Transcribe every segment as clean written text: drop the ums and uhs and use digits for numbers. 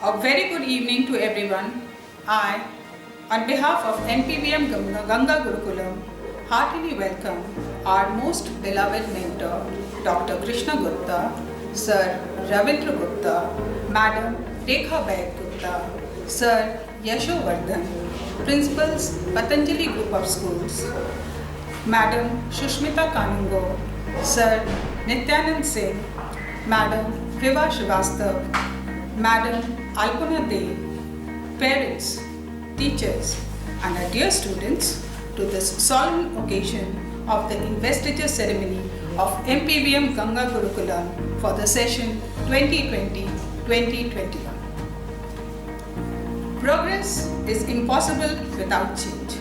A very good evening to everyone. I, on behalf of NPVM Ganga Gurukulam, heartily welcome our most beloved mentor, Dr. Krishna Gupta, Sir Ravindra Gupta, Madam Rekha Baid Gupta, Sir Yashovardhan, Principals, Patanjali Group of Schools, Madam Shushmita Kanungo, Sir Nityanand Singh, Madam Viva Srivastav, Madam Alpana Dey, parents, teachers, and our dear students to this solemn occasion of the investiture ceremony of MPVM Ganga Gurukulam for the session 2020-2021. Progress is impossible without change.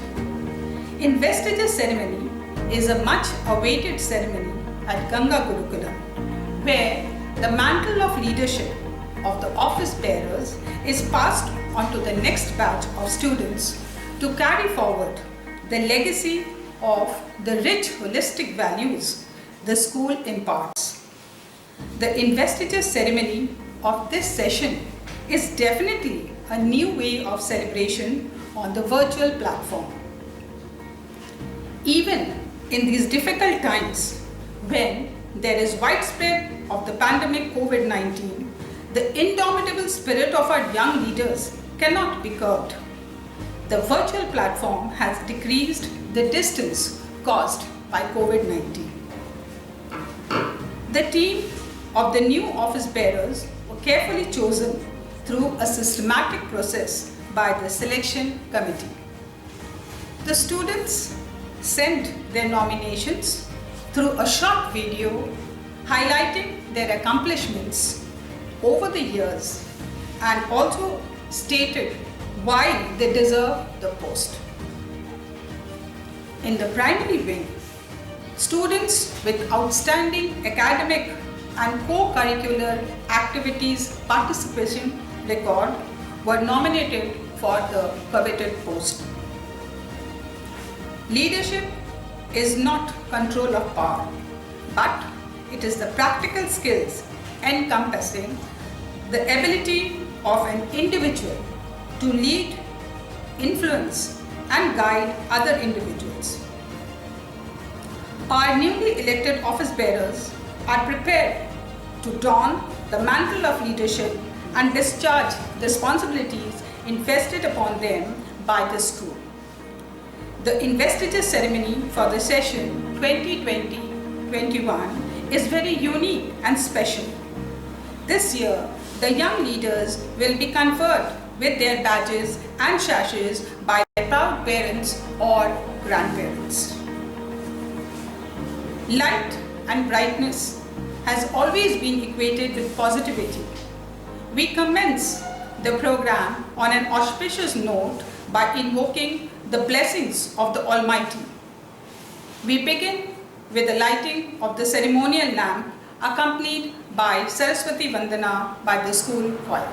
Investiture ceremony is a much awaited ceremony at Ganga Gurukulam, where the mantle of leadership of the office bearers is passed on to the next batch of students to carry forward the legacy of the rich holistic values the school imparts. The investiture ceremony of this session is definitely a new way of celebration on the virtual platform. Even in these difficult times when there is widespread of the pandemic COVID-19, the indomitable spirit of our young leaders cannot be curbed. The virtual platform has decreased the distance caused by COVID-19. The team of the new office bearers were carefully chosen through a systematic process by the selection committee. The students sent their nominations through a short video highlighting their accomplishments over the years and also stated why they deserve the post. In the primary wing, students with outstanding academic and co-curricular activities participation record were nominated for the coveted post. Leadership is not control of power, but it is the practical skills encompassing the ability of an individual to lead, influence, and guide other individuals. Our newly elected office bearers are prepared to don the mantle of leadership and discharge the responsibilities invested upon them by the school. The investiture ceremony for the session 2020-21 is very unique and special. This year, the young leaders will be conferred with their badges and sashes by their proud parents or grandparents. Light and brightness has always been equated with positivity. We commence the program on an auspicious note by invoking the blessings of the Almighty. We begin with the lighting of the ceremonial lamp accompanied by Saraswati Vandana by the school choir.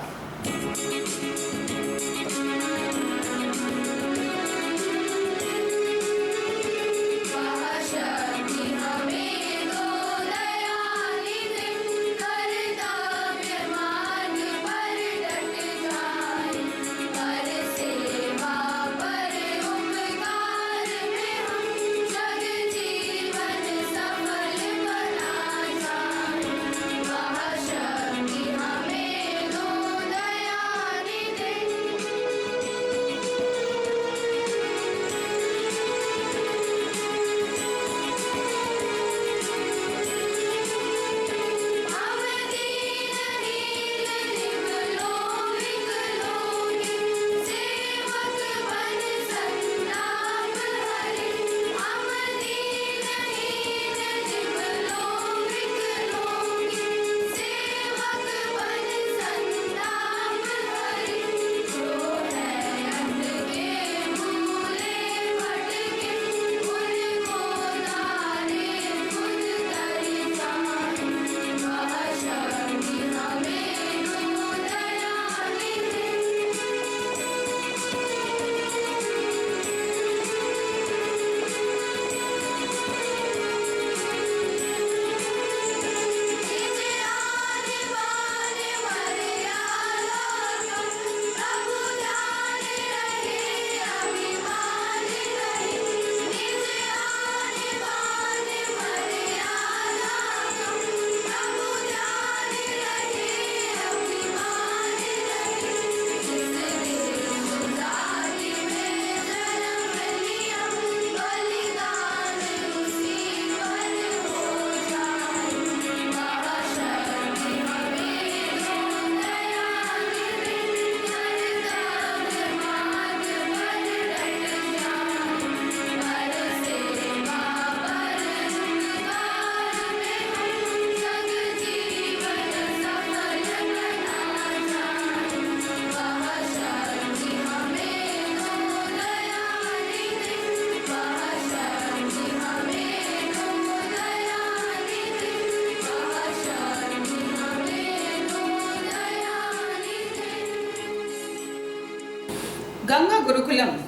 Ganga Gurukulam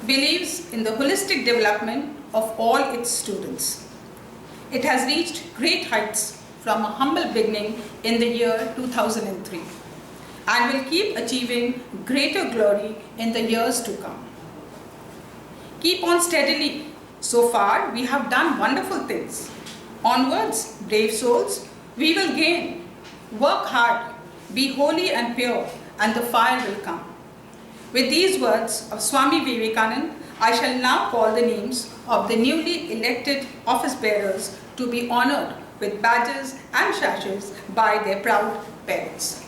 believes in the holistic development of all its students. It has reached great heights from a humble beginning in the year 2003 and will keep achieving greater glory in the years to come. Keep on steadily. So far, we have done wonderful things. Onwards, brave souls, we will gain. Work hard, be holy and pure, and the fire will come. With these words of Swami Vivekananda, I shall now call the names of the newly elected office bearers to be honored with badges and sashes by their proud parents.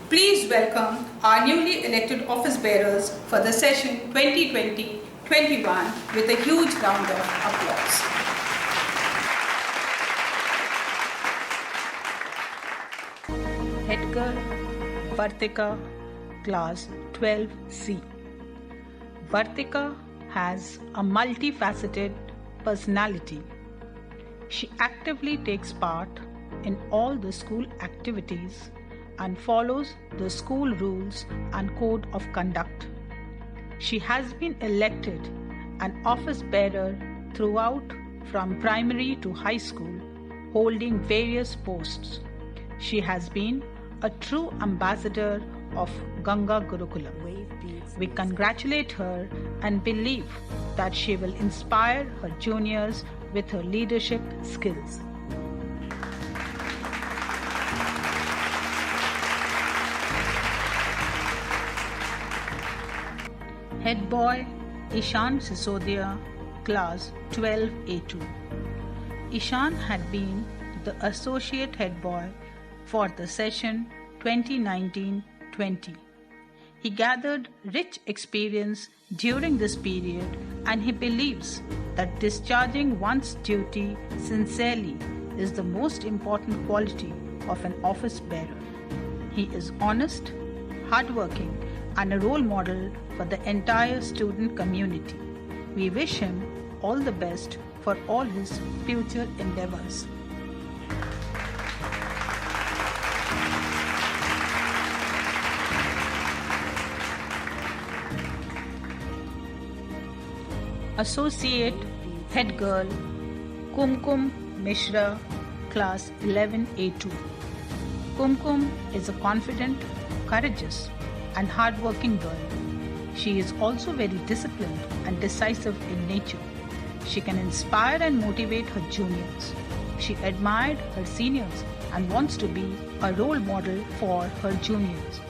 Please welcome our newly elected office bearers for the session 2020-21 with a huge round of applause. Head girl Vartika, class 12C. Vartika has a multifaceted personality. She actively takes part in all the school activities and follows the school rules and code of conduct. She has been elected an office bearer throughout from primary to high school, holding various posts. She has been a true ambassador of Ganga Gurukulam. We congratulate her and believe that she will inspire her juniors with her leadership skills. Head boy Ishan Sisodia, class 12A2. Ishan had been the associate head boy for the session 2019-20. He gathered rich experience during this period and he believes that discharging one's duty sincerely is the most important quality of an office bearer. He is honest, hardworking, and a role model for the entire student community. We wish him all the best for all his future endeavors. Associate Head Girl Kumkum Mishra, class 11A2. Kumkum is a confident, courageous, and hardworking girl. She is also very disciplined and decisive in nature. She can inspire and motivate her juniors. She admired her seniors and wants to be a role model for her juniors.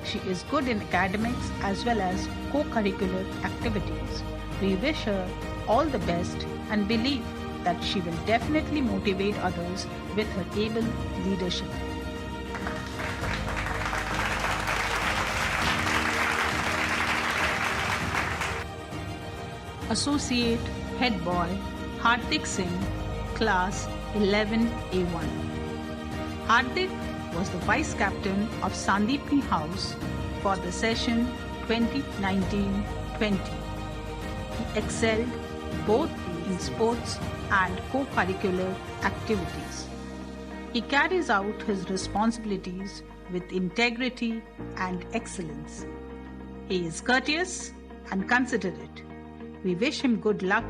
She is good in academics as well as co-curricular activities. We wish her all the best and believe that she will definitely motivate others with her able leadership. Associate Head Boy Hardik Singh, class 11A1. Hardik was the Vice Captain of Sandipni House for the session 2019-20. He excelled both in sports and co-curricular activities. He carries out his responsibilities with integrity and excellence. He is courteous and considerate. We wish him good luck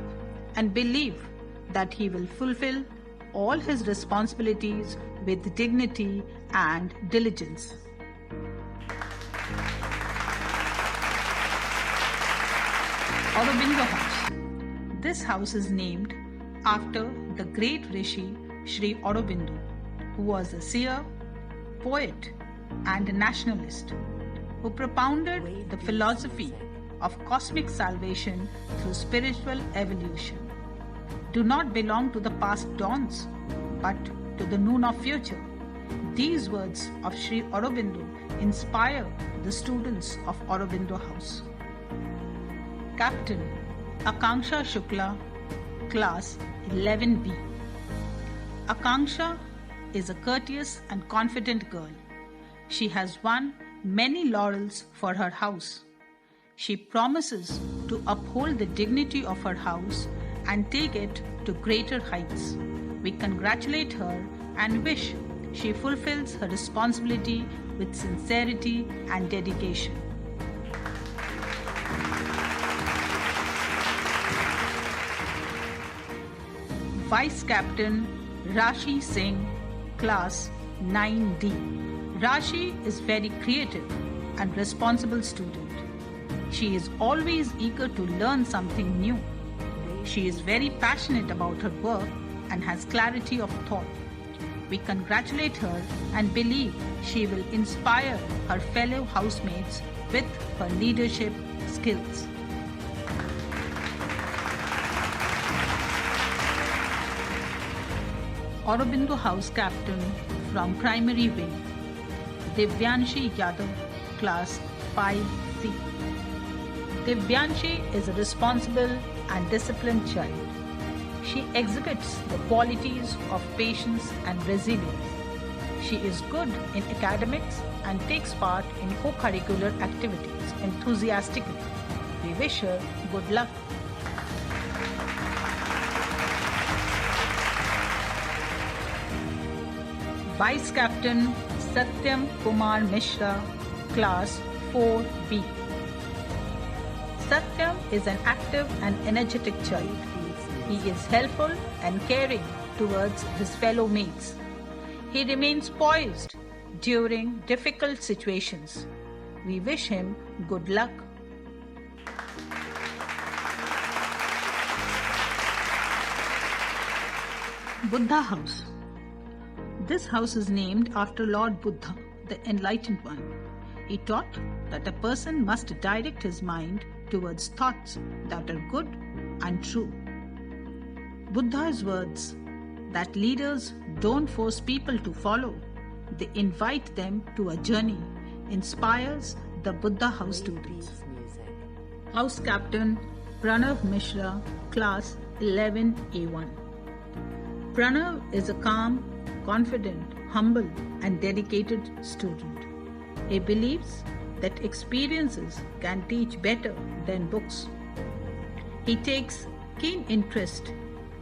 and believe that he will fulfill all his responsibilities with dignity and diligence. Aurobindo House. This house is named after the great Rishi Sri Aurobindo, who was a seer, poet, and a nationalist, who propounded the philosophy of cosmic salvation through spiritual evolution. Do not belong to the past dawns, but to the noon of future. These words of Sri Aurobindo inspire the students of Aurobindo House. Captain Akanksha Shukla, class 11B. Akanksha is a courteous and confident girl. She has won many laurels for her house. She promises to uphold the dignity of her house and take it to greater heights. We congratulate her and wish she fulfills her responsibility with sincerity and dedication. Vice Captain Rashi Singh, Class 9D. Rashi is very creative and responsible student. She is always eager to learn something new. She is very passionate about her work and has clarity of thought. We congratulate her and believe she will inspire her fellow housemates with her leadership skills. Aurobindo House Captain from Primary Wing, Divyanshi Yadav, Class 5C. Divyanshi is a responsible and disciplined child. She exhibits the qualities of patience and resilience. She is good in academics and takes part in co-curricular activities enthusiastically. We wish her good luck. Vice Captain Satyam Kumar Mishra, Class 4B. Satyam is an active and energetic child. He is helpful and caring towards his fellow mates. He remains poised during difficult situations. We wish him good luck. Buddha House. This house is named after Lord Buddha, the Enlightened One. He taught that a person must direct his mind towards thoughts that are good and true. Buddha's words that leaders don't force people to follow, they invite them to a journey, inspires the Buddha House students. House Captain Pranav Mishra, Class 11A1. Pranav is a calm, confident, humble and dedicated student. He believes that experiences can teach better than books. He takes keen interest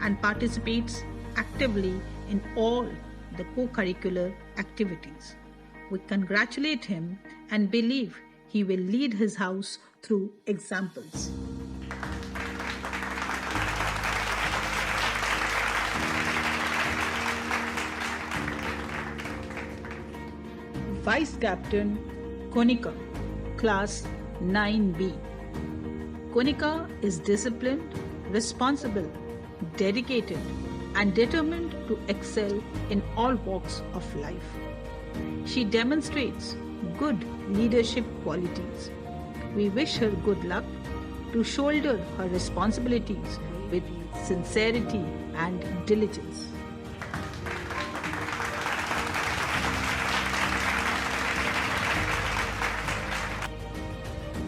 and participates actively in all the co-curricular activities. We congratulate him and believe he will lead his house through examples. Vice Captain Konika, Class 9B. Konika is disciplined, responsible, dedicated, and determined to excel in all walks of life. She demonstrates good leadership qualities. We wish her good luck to shoulder her responsibilities with sincerity and diligence.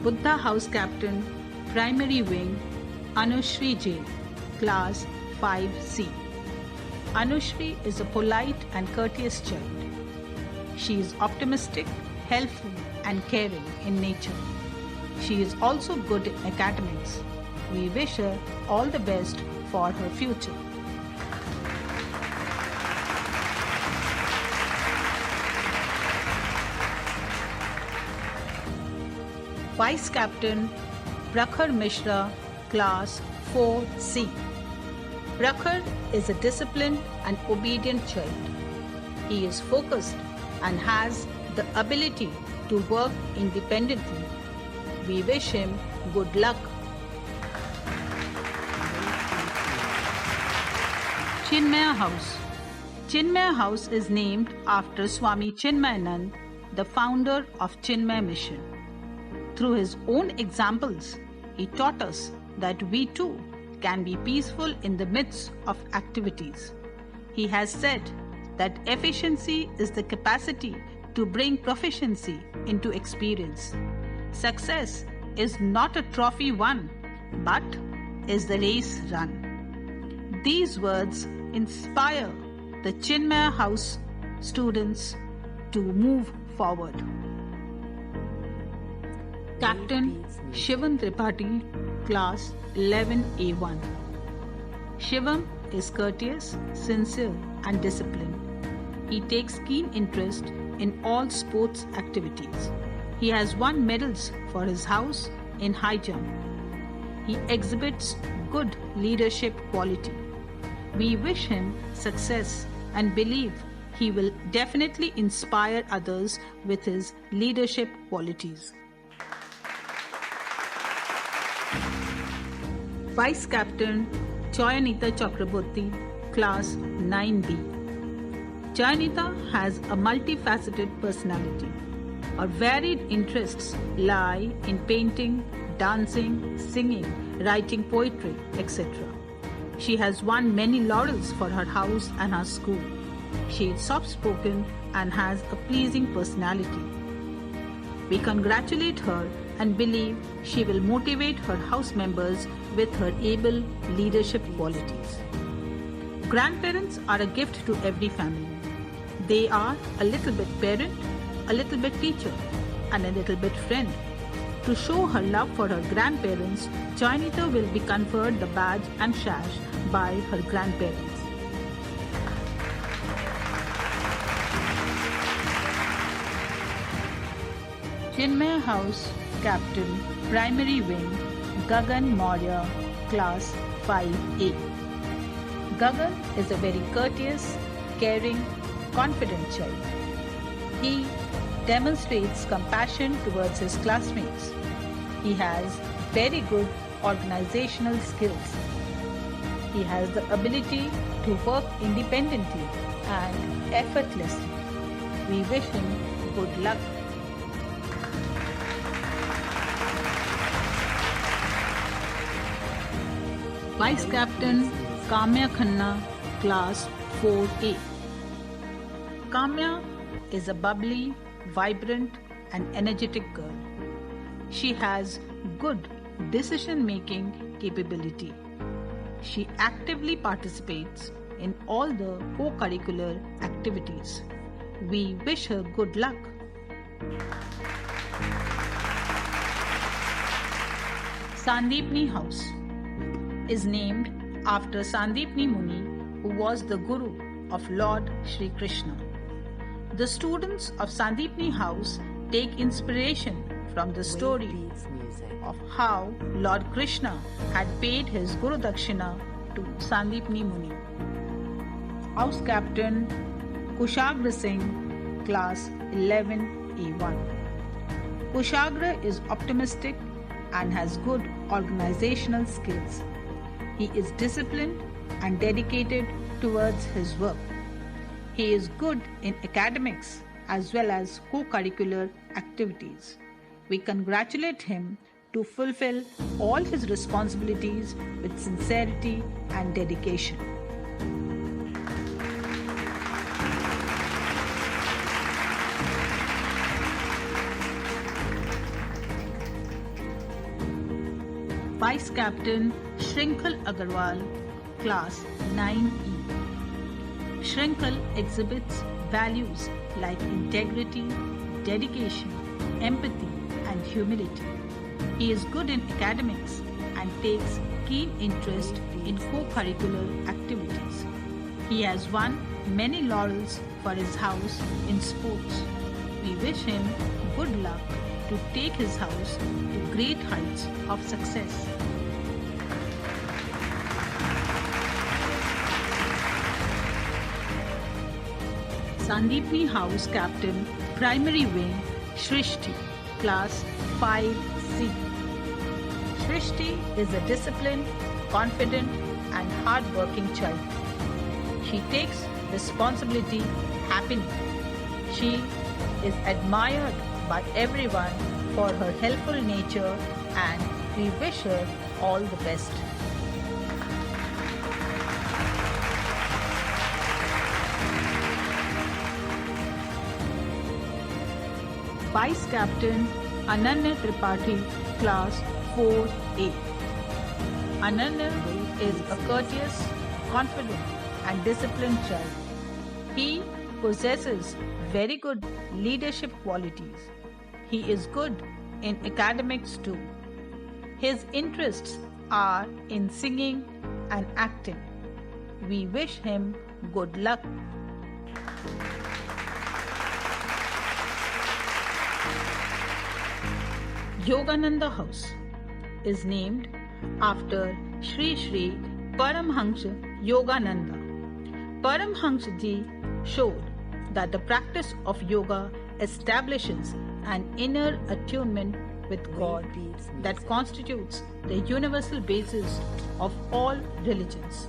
Buddha House Captain, Primary Wing, Anushri Jain, Class 5C. Anushri is a polite and courteous child. She is optimistic, helpful and caring in nature. She is also good in academics. We wish her all the best for her future. Vice Captain Prakhar Mishra, Class 4C. Prakhar is a disciplined and obedient child. He is focused and has the ability to work independently. We wish him good luck. Chinmaya House. Chinmaya House is named after Swami Chinmayanand, the founder of Chinmaya Mission. Through his own examples, he taught us that we too can be peaceful in the midst of activities. He has said that efficiency is the capacity to bring proficiency into experience. Success is not a trophy won, but is the race run. These words inspire the Chinmaya House students to move forward. Captain Shivam Tripathi, Class 11A1. Shivam is courteous, sincere and disciplined. He takes keen interest in all sports activities. He has won medals for his house in high jump. He exhibits good leadership quality. We wish him success and believe he will definitely inspire others with his leadership qualities. Vice Captain Choyanita Chakraborty, Class 9B. Choyanita has a multifaceted personality. Her varied interests lie in painting, dancing, singing, writing poetry, etc. She has won many laurels for her house and her school. She is soft-spoken and has a pleasing personality. We congratulate her and believe she will motivate her house members with her able leadership qualities. Grandparents are a gift to every family. They are a little bit parent, a little bit teacher, and a little bit friend. To show her love for her grandparents, Choyanita will be conferred the badge and sash by her grandparents. Chinmaya House Captain Primary Wing Gagan Maurya, Class 5A. Gagan is a very courteous, caring, confident child. He demonstrates compassion towards his classmates. He has very good organizational skills. He has the ability to work independently and effortlessly. We wish him good luck. Vice Captain Kamya Khanna, Class 4A. Kamya is a bubbly, vibrant and energetic girl. She has good decision-making capability. She actively participates in all the co-curricular activities. We wish her good luck. Sandeepni House is named after Sandeepni Muni, who was the Guru of Lord Shri Krishna. The students of Sandeepni House take inspiration from the story of how Lord Krishna had paid his Guru Dakshina to Sandeepni Muni. House Captain Kushagra Singh, Class 11A1. Kushagra is optimistic and has good organizational skills. He is disciplined and dedicated towards his work. He is good in academics as well as co-curricular activities. We congratulate him to fulfill all his responsibilities with sincerity and dedication. Vice Captain Shrinkal Agarwal, Class 9E. Shrinkal exhibits values like integrity, dedication, empathy, and humility. He is good in academics and takes keen interest in co-curricular activities. He has won many laurels for his house in sports. We wish him good luck to take his house to great heights of success. Sandeepni House Captain Primary Wing Shrishti, Class 5C. Shrishti is a disciplined, confident and hard-working child. She takes responsibility happily. She is admired by everyone for her helpful nature and we wish her all the best. Vice Captain Ananya Tripathi, Class 4A. Ananya is a courteous, confident and disciplined child. He possesses very good leadership qualities. He is good in academics too. His interests are in singing and acting. We wish him good luck. Yogananda House is named after Sri Sri Paramhansa Yogananda. Paramhansa Ji showed that the practice of yoga establishes an inner attunement with God that constitutes the universal basis of all religions.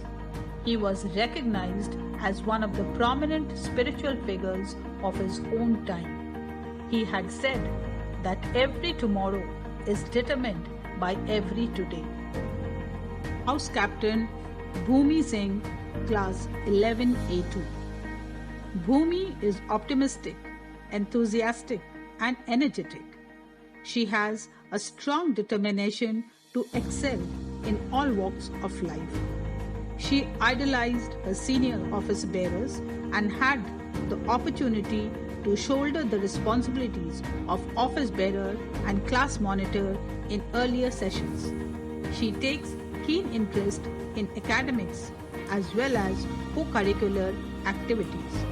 He was recognized as one of the prominent spiritual figures of his own time. He had said that every tomorrow is determined by every today. House Captain Bhumi Singh, Class 11A2. Bhumi is optimistic, enthusiastic, and energetic. She has a strong determination to excel in all walks of life. She idolized her senior office bearers and had the opportunity to shoulder the responsibilities of office bearer and class monitor in earlier sessions. She takes keen interest in academics as well as co-curricular activities.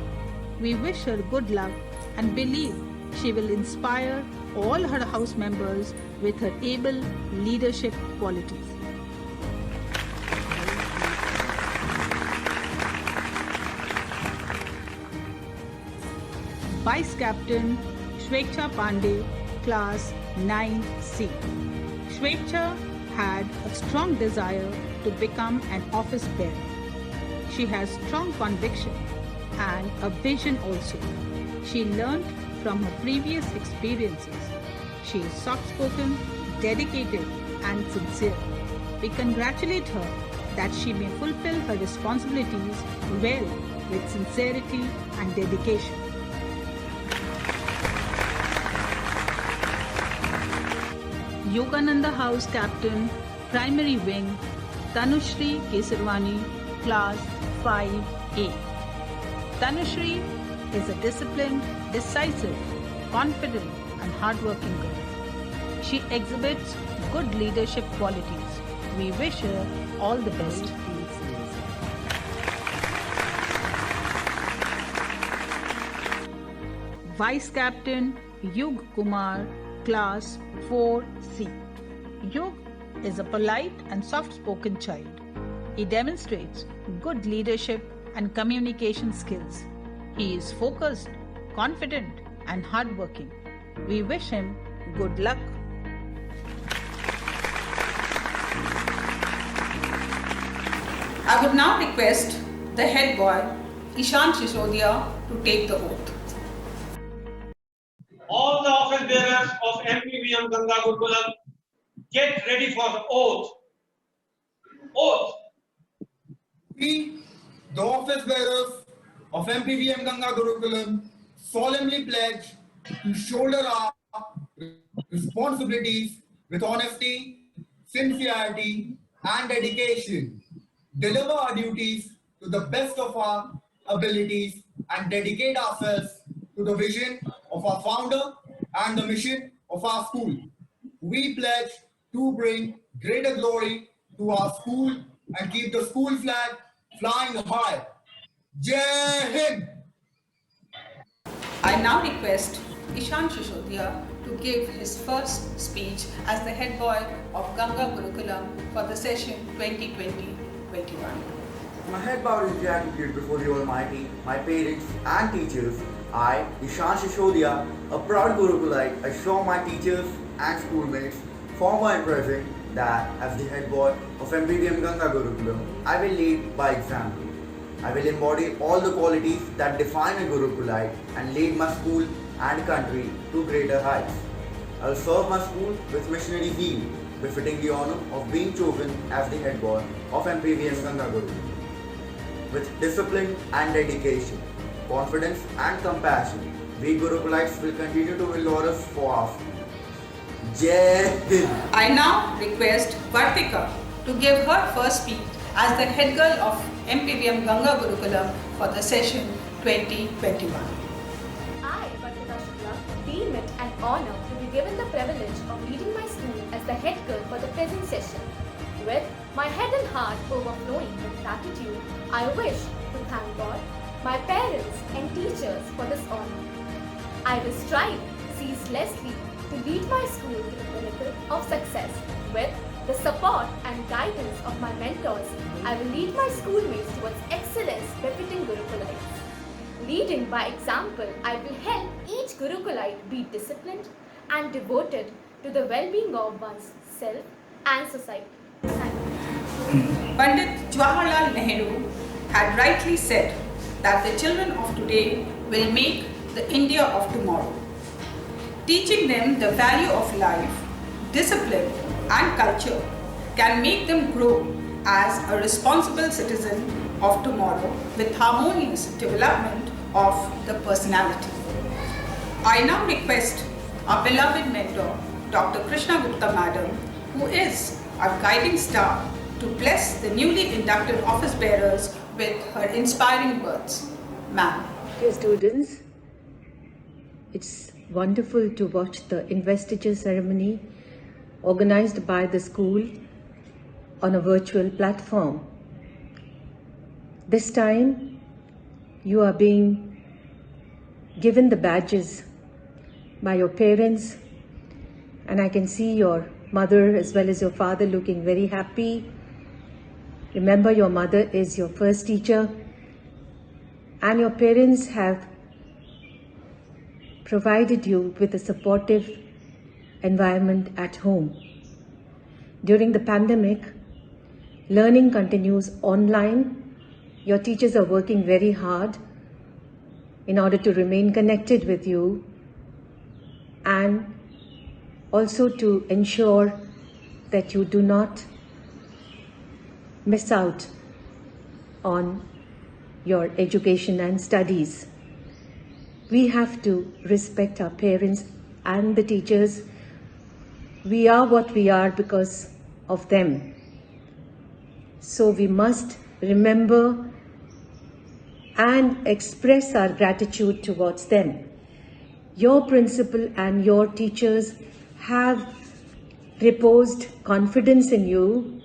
We wish her good luck and believe she will inspire all her house members with her able leadership qualities. Vice Captain Shweksha Pandey, Class 9C. Shweksha had a strong desire to become an office bearer. She has strong conviction and a vision also. She learned from her previous experiences. She is soft-spoken, dedicated, and sincere. We congratulate her that she may fulfill her responsibilities well with sincerity and dedication. Yogananda House Captain, Primary Wing, Tanushri Kesarwani, Class 5A. Tanushri is a disciplined, decisive, confident, and hardworking girl. She exhibits good leadership qualities. We wish her all the best. Vice Captain Yug Kumar, Class 4C. Yug is a polite and soft-spoken child. He demonstrates good leadership and communication skills. He is focused, confident, and hardworking. We wish him good luck. I would now request the head boy, Ishan Shishodia, to take the oath. All the office bearers of MPVM Ganga Gurukulam, get ready for the oath. Oath. We, the office bearers of MPVM Ganga Gurukulam, solemnly pledge to shoulder our responsibilities with honesty, sincerity, and dedication, deliver our duties to the best of our abilities, and dedicate ourselves to the vision of our founder and the mission of our school. We pledge to bring greater glory to our school and keep the school flag flying high. Jai Hind! I now request Ishan Shishodia to give his first speech as the head boy of Ganga Gurukulam for the session 2020-21. My head bowed in gratitude before the Almighty, my parents and teachers. I, Ishan Shishodia, a proud Gurukulite, assure my teachers and schoolmates, former and present, that as the head boy of MPVM Ganga Gurukulam, I will lead by example. I will embody all the qualities that define a Gurukulite and lead my school and country to greater heights. I will serve my school with missionary zeal, befitting the honor of being chosen as the head boy of MPVM Ganga Gurukulam. With discipline and dedication, confidence and compassion, we Gurukulites will continue to build laurels for our school. Jai Hind! I now request Vartika to give her first speech as the head girl of MPVM Ganga Gurukulam for the session 2021. I, Vartika Shukla, deem it an honor to be given the privilege of leading my school as the head girl for the present session. With my head and heart overflowing with gratitude, I wish to thank God, my parents and teachers for this honor. I will strive ceaselessly to lead my school to the pinnacle of success with the support and guidance of my mentors, I will lead my schoolmates towards excellence befitting Gurukulites. Leading by example, I will help each Gurukulite be disciplined and devoted to the well-being of one's self and society. Thank you. Pandit Jawaharlal Nehru had rightly said that the children of today will make the India of tomorrow. Teaching them the value of life, discipline and culture can make them grow as a responsible citizen of tomorrow with harmonious development of the personality. I now request our beloved mentor, Dr. Krishna Gupta Madam, who is our guiding star, to bless the newly inducted office bearers with her inspiring words. Ma'am. Dear students, it's wonderful to watch the investiture ceremony organized by the school on a virtual platform. This time, you are being given the badges by your parents, and I can see your mother as well as your father looking very happy. Remember, your mother is your first teacher, and your parents have provided you with a supportive environment at home. During the pandemic, learning continues online. Your teachers are working very hard in order to remain connected with you and also to ensure that you do not miss out on your education and studies. We have to respect our parents and the teachers. We are what we are because of them. So we must remember and express our gratitude towards them. Your principal and your teachers have reposed confidence in you,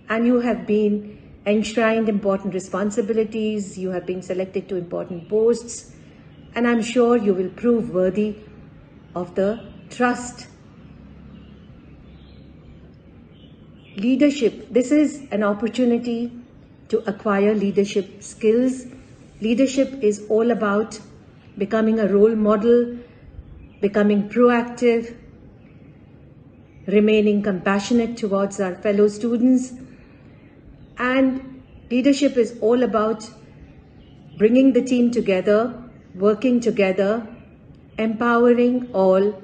and you have been enshrined important responsibilities, you have been selected to important posts, and I'm sure you will prove worthy of the trust. Leadership, this is an opportunity to acquire leadership skills. Leadership is all about becoming a role model, becoming proactive, remaining compassionate towards our fellow students. And leadership is all about bringing the team together, working together, empowering all,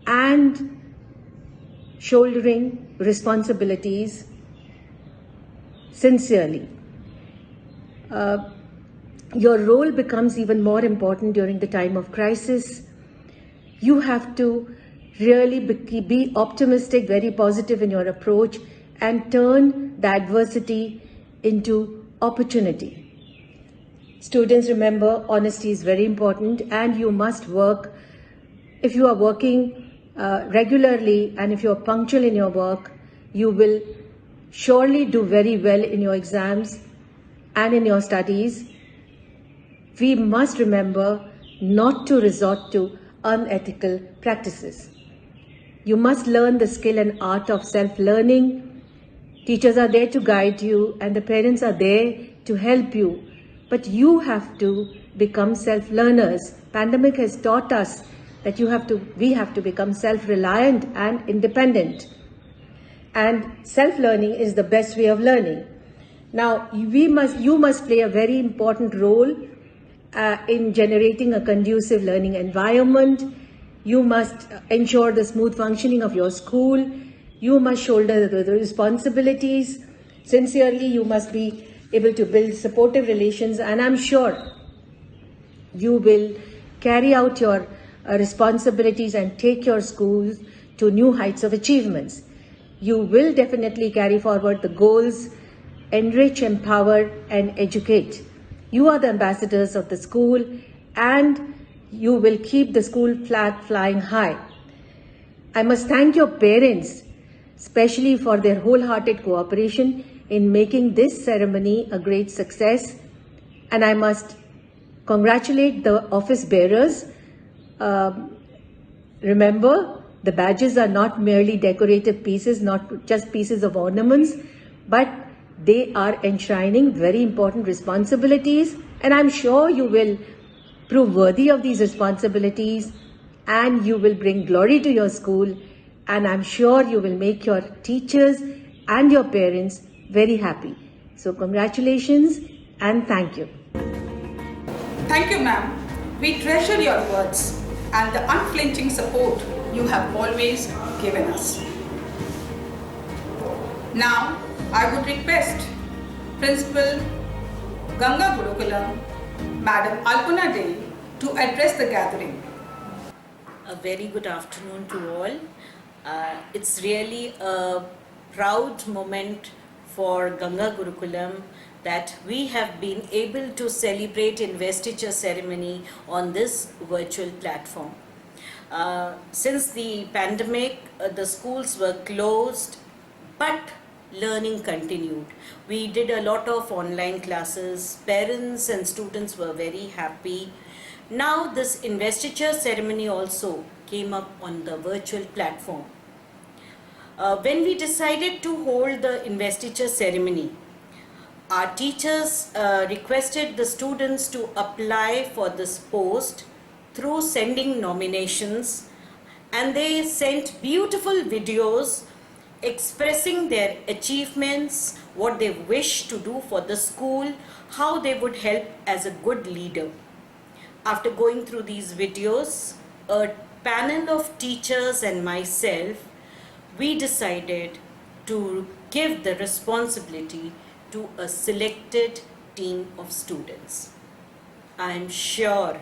and shouldering responsibilities sincerely. Your role becomes even more important during the time of crisis. You have to really be optimistic, very positive in your approach, and turn the adversity into opportunity. Students, remember, honesty is very important, and you must work. If you are working regularly and if you are punctual in your work, you will surely do very well in your exams and in your studies. We must remember not to resort to unethical practices. You must learn the skill and art of self-learning. Teachers are there to guide you and the parents are there to help you. But you have to become self-learners. Pandemic has taught us that we have to become self-reliant and independent. And self-learning is the best way of learning. Now, you must play a very important role in generating a conducive learning environment. You must ensure the smooth functioning of your school. You must shoulder the responsibilities. Sincerely, you must be able to build supportive relations, and I'm sure you will carry out your responsibilities and take your schools to new heights of achievements. You will definitely carry forward the goals, enrich, empower, and educate. You are the ambassadors of the school, and you will keep the school flag flying high. I must thank your parents, especially for their wholehearted cooperation in making this ceremony a great success. And I must congratulate the office bearers. Remember, The badges are not merely decorative pieces, not just pieces of ornaments, but they are enshrining very important responsibilities, and I'm sure you will prove worthy of these responsibilities and you will bring glory to your school, and I'm sure you will make your teachers and your parents very happy. So congratulations and thank you. Thank you, ma'am. We treasure your words and the unflinching support you have always given us. Now, I would request Principal Ganga Gurukulam, Madam Alpana Dey, to address the gathering. A very good afternoon to all. It's really a proud moment for Ganga Gurukulam that we have been able to celebrate investiture ceremony on this virtual platform. Since the pandemic, the schools were closed, but learning continued. We did a lot of online classes. Parents and students were very happy. Now this investiture ceremony also came up on the virtual platform. When we decided to hold the investiture ceremony, our teachers requested the students to apply for this post through sending nominations, and they sent beautiful videos expressing their achievements, what they wish to do for the school, how they would help as a good leader. After going through these videos, a panel of teachers and myself, we decided to give the responsibility to a selected team of students. I am sure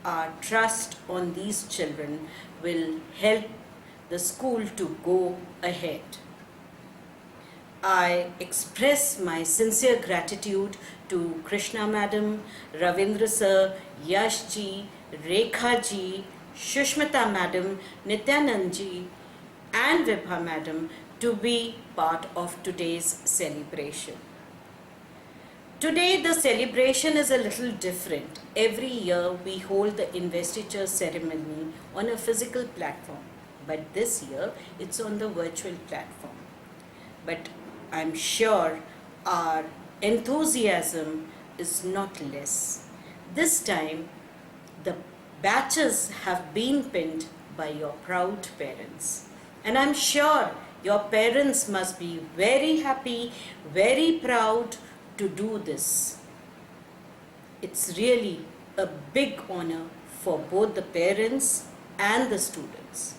our trust on these children will help the school to go ahead. I express my sincere gratitude to Krishna Madam, Ravindra Sir, Yash Ji, Rekha Ji, Shushmita Madam, Nityanand Ji and Vibha Madam to be part of today's celebration. Today the celebration is a little different. Every year we hold the investiture ceremony on a physical platform, but this year it's on the virtual platform. But I'm sure our enthusiasm is not less. This time the badges have been pinned by your proud parents, and I'm sure your parents must be very happy, very proud to do this. It's really a big honor for both the parents and the students.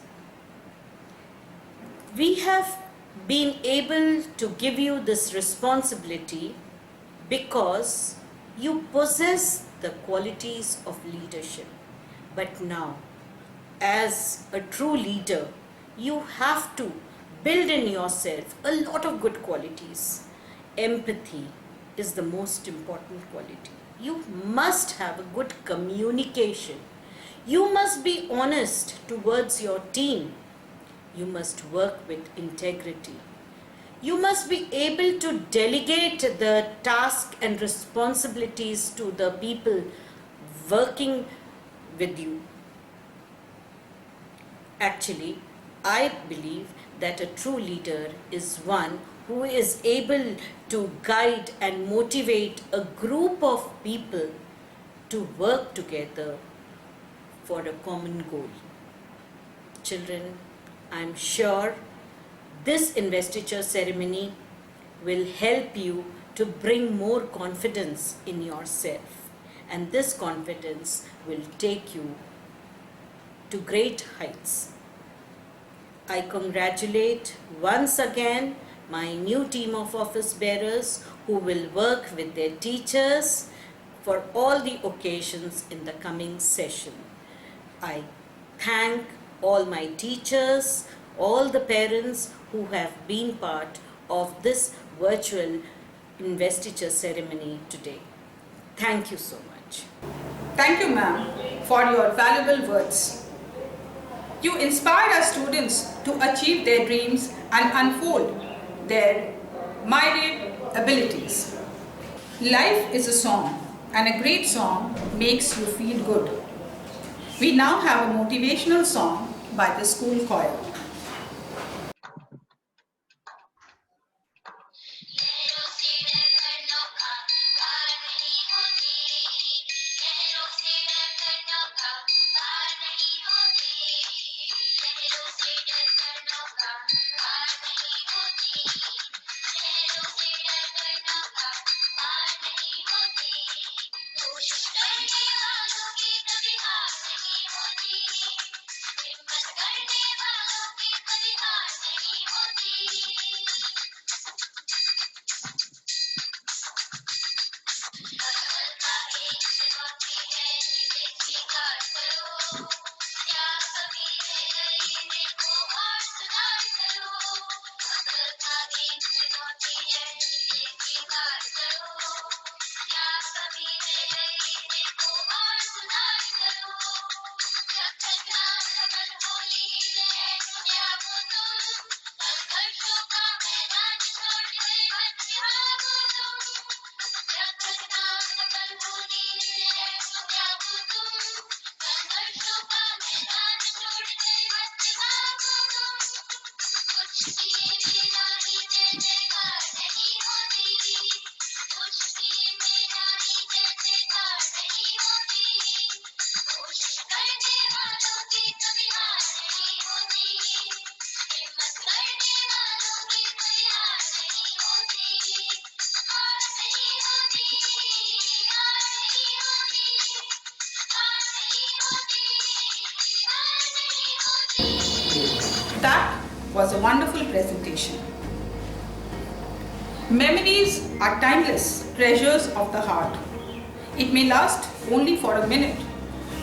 We have been able to give you this responsibility because you possess the qualities of leadership. But now, as a true leader, you have to build in yourself a lot of good qualities. Empathy is the most important quality. You must have a good communication. You must be honest towards your team. You must work with integrity. You must be able to delegate the task and responsibilities to the people working with you. Actually, I believe that a true leader is one who is able to guide and motivate a group of people to work together for a common goal. Children, I'm sure this investiture ceremony will help you to bring more confidence in yourself, and this confidence will take you to great heights. I congratulate once again my new team of office bearers who will work with their teachers for all the occasions in the coming session. I thank all my teachers, all the parents who have been part of this virtual investiture ceremony today. Thank you so much. Thank you, ma'am, for your valuable words. You inspire our students to achieve their dreams and unfold their myriad abilities. Life is a song, and a great song makes you feel good. We now have a motivational song by the school choir. That was a wonderful presentation. Memories are timeless treasures of the heart. It may last only for a minute,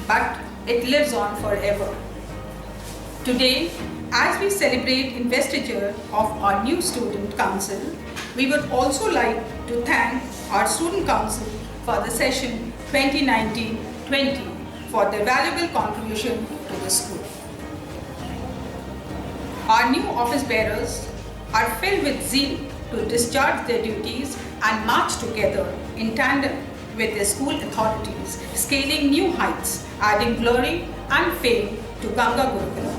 but it lives on forever. Today, as we celebrate investiture of our new student council, we would also like to thank our student council for the session 2019-20 for their valuable contribution to the school. Our new office bearers are filled with zeal to discharge their duties and march together in tandem with their school authorities, scaling new heights, adding glory and fame to Ganga Gurukulam.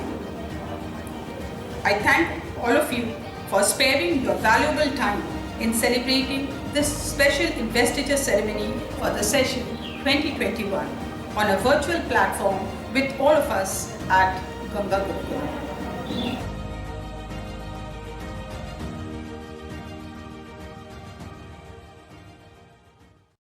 I thank all of you for sparing your valuable time in celebrating this special investiture ceremony for the session 2021 on a virtual platform with all of us at Ganga Gurukulam.